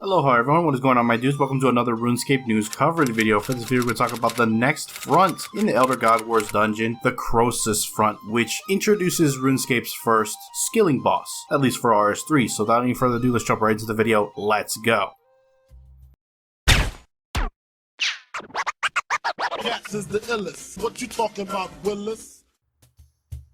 Aloha everyone, what is going on my dudes? Welcome to another RuneScape news coverage video. For this video we're going to talk about the next front in the Elder God Wars dungeon, the Croesus Front, which introduces RuneScape's first skilling boss, at least for RS3. So without any further ado, let's jump right into the video. Let's go. Jagex is the illest. What you talking about, Willis?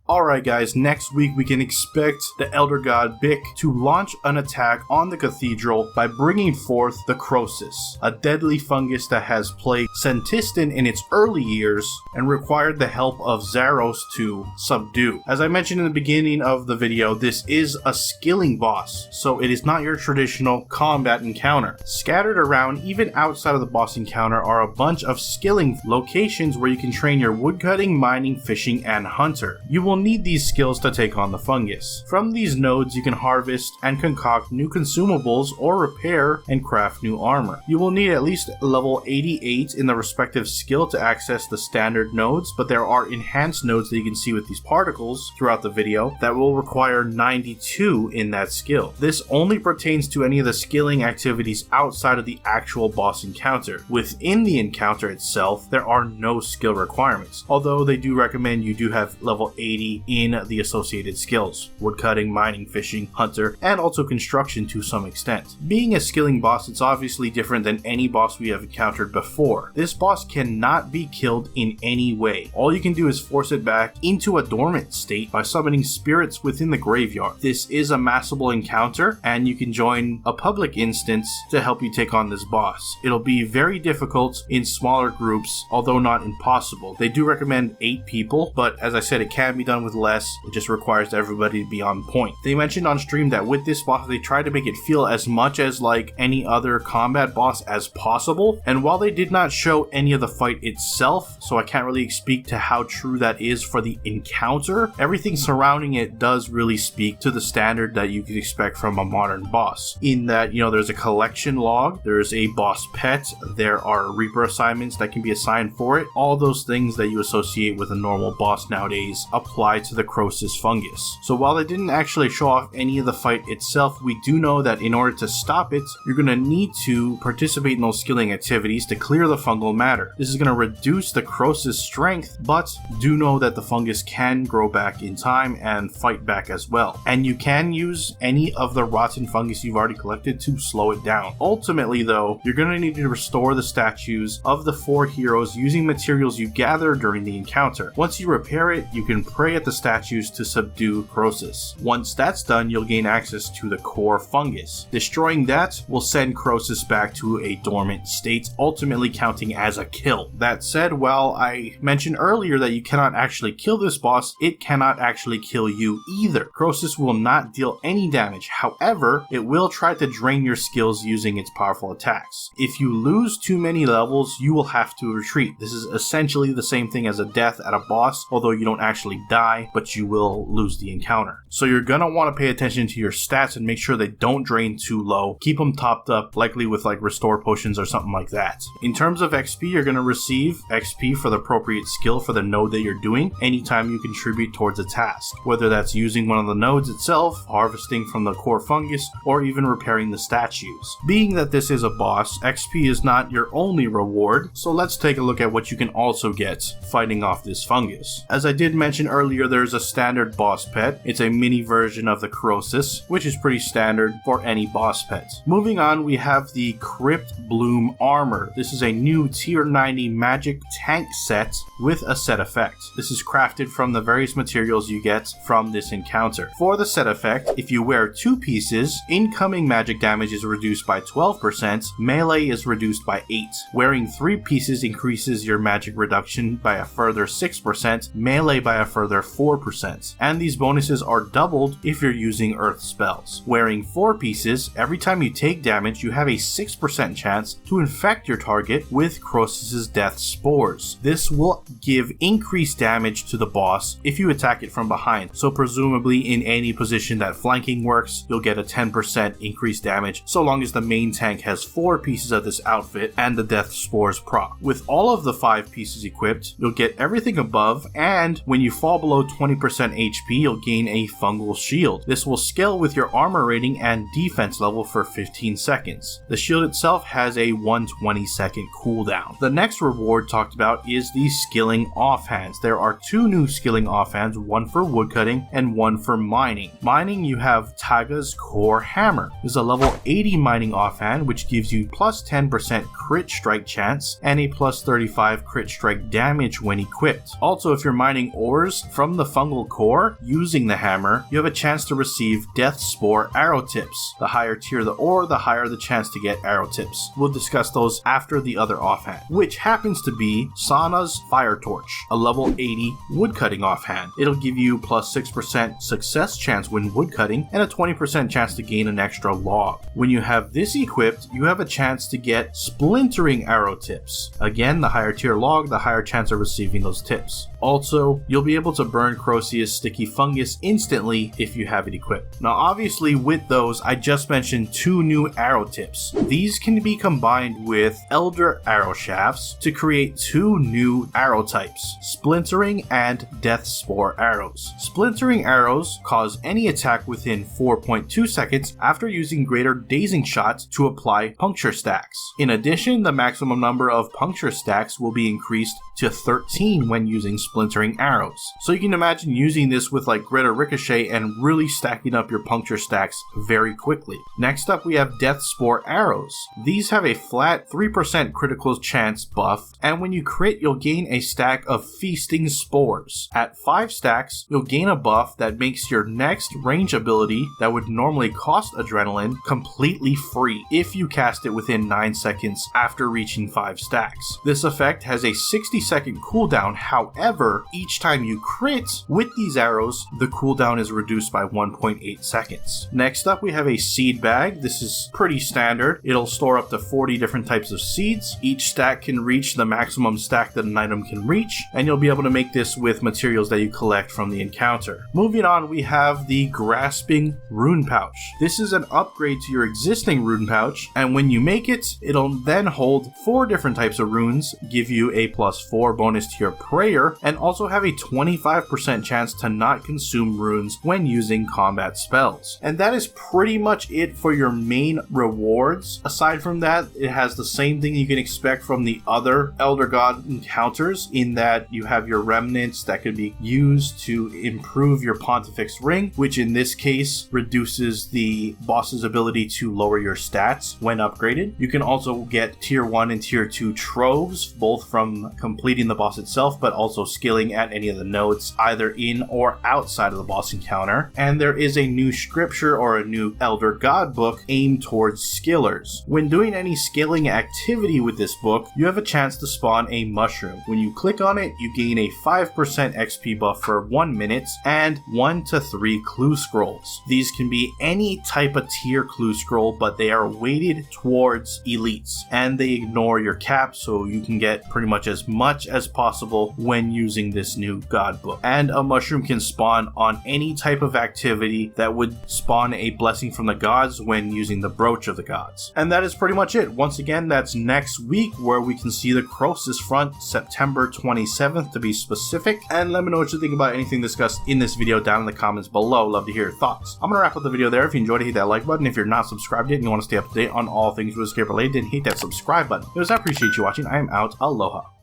Alright guys, next week we can expect the Elder God Bic to launch an attack on the cathedral by bringing forth the Croesus, a deadly fungus that has plagued Sentistan in its early years and required the help of Zaros to subdue. As I mentioned in the beginning of the video, this is a skilling boss, so it is not your traditional combat encounter. Scattered around, even outside of the boss encounter, are a bunch of skilling locations where you can train your woodcutting, mining, fishing, and hunter. You will need these skills to take on the fungus. From these nodes you can harvest and concoct new consumables or repair and craft new armor. You will need at least level 88 in the respective skill to access the standard nodes, but there are enhanced nodes that you can see with these particles throughout the video that will require 92 in that skill. This only pertains to any of the skilling activities outside of the actual boss encounter. Within the encounter itself there are no skill requirements, although they do recommend you do have level 80 in the associated skills: woodcutting, mining, fishing, hunter, and also construction to some extent. Being a skilling boss, it's obviously different than any boss we have encountered before. This boss cannot be killed in any way. All you can do is force it back into a dormant state by summoning spirits within the graveyard. This is a massable encounter, and you can join a public instance to help you take on this boss. It'll be very difficult in smaller groups, although not impossible. They do recommend 8 people, but as I said, it can be done with less. It just requires everybody to be on point. They mentioned on stream that with this boss they try to make it feel as much as like any other combat boss as possible, and while they did not show any of the fight itself, so I can't really speak to how true that is for the encounter, everything surrounding it does really speak to the standard that you could expect from a modern boss, in that, you know, there's a collection log, there's a boss pet, there are reaper assignments that can be assigned for it. All those things that you associate with a normal boss nowadays apply to the Croesus fungus. So while they didn't actually show off any of the fight itself, we do know that in order to stop it, you're going to need to participate in those skilling activities to clear the fungal matter. This is going to reduce the Croesus strength, but do know that the fungus can grow back in time and fight back as well. And you can use any of the rotten fungus you've already collected to slow it down. Ultimately though, you're going to need to restore the statues of the 4 heroes using materials you gather during the encounter. Once you repair it, you can pray at the statues to subdue Croesus. Once that's done, you'll gain access to the core fungus. Destroying that will send Croesus back to a dormant state, ultimately counting as a kill. That said, while I mentioned earlier that you cannot actually kill this boss, it cannot actually kill you either. Croesus will not deal any damage. However, it will try to drain your skills using its powerful attacks. If you lose too many levels, you will have to retreat. This is essentially the same thing as a death at a boss, although you don't actually die, but you will lose the encounter. So you're gonna want to pay attention to your stats and make sure they don't drain too low. Keep them topped up, likely with like restore potions or something like that. In terms of XP, you're gonna receive XP for the appropriate skill for the node that you're doing anytime you contribute towards a task, whether that's using one of the nodes itself, harvesting from the core fungus, or even repairing the statues. Being that this is a boss, XP is not your only reward, so let's take a look at what you can also get fighting off this fungus. As I did mention earlier, there's a standard boss pet. It's a mini version of the Croesus, which is pretty standard for any boss pet. Moving on, we have the Crypt Bloom armor. This is a new tier 90 magic tank set with a set effect. This is crafted from the various materials you get from this encounter. For the set effect, if you wear 2 pieces, incoming magic damage is reduced by 12%, melee is reduced by 8. Wearing 3 pieces increases your magic reduction by a further 6%, melee by a further 4%, and these bonuses are doubled if you're using earth spells. Wearing 4 pieces, every time you take damage you have a 6% chance to infect your target with Croesus' death spores. This will give increased damage to the boss if you attack it from behind, so presumably in any position that flanking works, you'll get a 10% increased damage so long as the main tank has 4 pieces of this outfit and the death spores proc. With all of the 5 pieces equipped, you'll get everything above, and when you fall below below 20% HP, you'll gain a fungal shield. This will scale with your armor rating and defense level for 15 seconds. The shield itself has a 120-second cooldown. The next reward talked about is the skilling offhands. There are 2 new skilling offhands, one for woodcutting and one for mining. Mining, you have Taga's Core Hammer. This is a level 80 mining offhand, which gives you plus 10% crit strike chance and a plus 35 crit strike damage when equipped. Also, if you're mining ores from the fungal core using the hammer, you have a chance to receive Death Spore arrow tips. The higher tier the ore, the higher the chance to get arrow tips. We'll discuss those after the other offhand, which happens to be Sana's Fire Torch, a level 80 woodcutting offhand. It'll give you plus 6% success chance when woodcutting and a 20% chance to gain an extra log. When you have this equipped, you have a chance to get splintering arrow tips. Again, the higher tier log, the higher chance of receiving those tips. Also, you'll be able to burn Croesus Sticky Fungus instantly if you have it equipped. Now obviously with those, I just mentioned 2 new arrow tips. These can be combined with Elder Arrow Shafts to create 2 new arrow types, Splintering and Death Spore arrows. Splintering arrows cause any attack within 4.2 seconds after using greater dazing shots to apply puncture stacks. In addition, the maximum number of puncture stacks will be increased to 13 when using splintering arrows. So you can imagine using this with like greater ricochet and really stacking up your puncture stacks very quickly. Next up we have Death Spore arrows. These have a flat 3% critical chance buff, and when you crit you'll gain a stack of feasting spores. At 5 stacks you'll gain a buff that makes your next range ability that would normally cost adrenaline completely free if you cast it within 9 seconds after reaching 5 stacks. This effect has a 60-second cooldown. However, each time you crit with these arrows, the cooldown is reduced by 1.8 seconds. Next up we have a seed bag. This is pretty standard. It'll store up to 40 different types of seeds. Each stack can reach the maximum stack that an item can reach, and you'll be able to make this with materials that you collect from the encounter. Moving on, we have the Grasping Rune Pouch. This is an upgrade to your existing rune pouch, and when you make it, it'll then hold 4 different types of runes, give you a plus 4 bonus to your prayer, and also have a 25% chance to not consume runes when using combat spells. And that is pretty much it for your main rewards. Aside from that, it has the same thing you can expect from the other Elder God encounters, in that you have your remnants that could be used to improve your Pontifex Ring, which in this case reduces the boss's ability to lower your stats when upgraded. You can also get tier 1 and tier 2 troves, both from completing the boss itself, but also skilling at any of the nodes, either in or outside of the boss encounter. And there is a new scripture or a new Elder God book aimed towards skillers. When doing any scaling activity with this book, you have a chance to spawn a mushroom. When you click on it, you gain a 5% XP buff for 1 minute and 1 to 3 clue scrolls. These can be any type of tier clue scroll, but they are weighted towards elites, and they ignore your cap, so you can get pretty much as possible when using this new god book. And a mushroom can spawn on any type of activity that would spawn a blessing from the gods when using the brooch of the gods. And that is pretty much it. Once again, that's next week, where we can see the Croesus Front, September 27th to be specific. And let me know what you think about anything discussed in this video down in the comments below. Love to hear your thoughts. I'm gonna wrap up the video there. If you enjoyed it, hit that like button. If you're not subscribed yet and you want to stay up to date on all things RuneScape related, then hit that subscribe button. Anyways, I appreciate you watching. I am out. Aloha.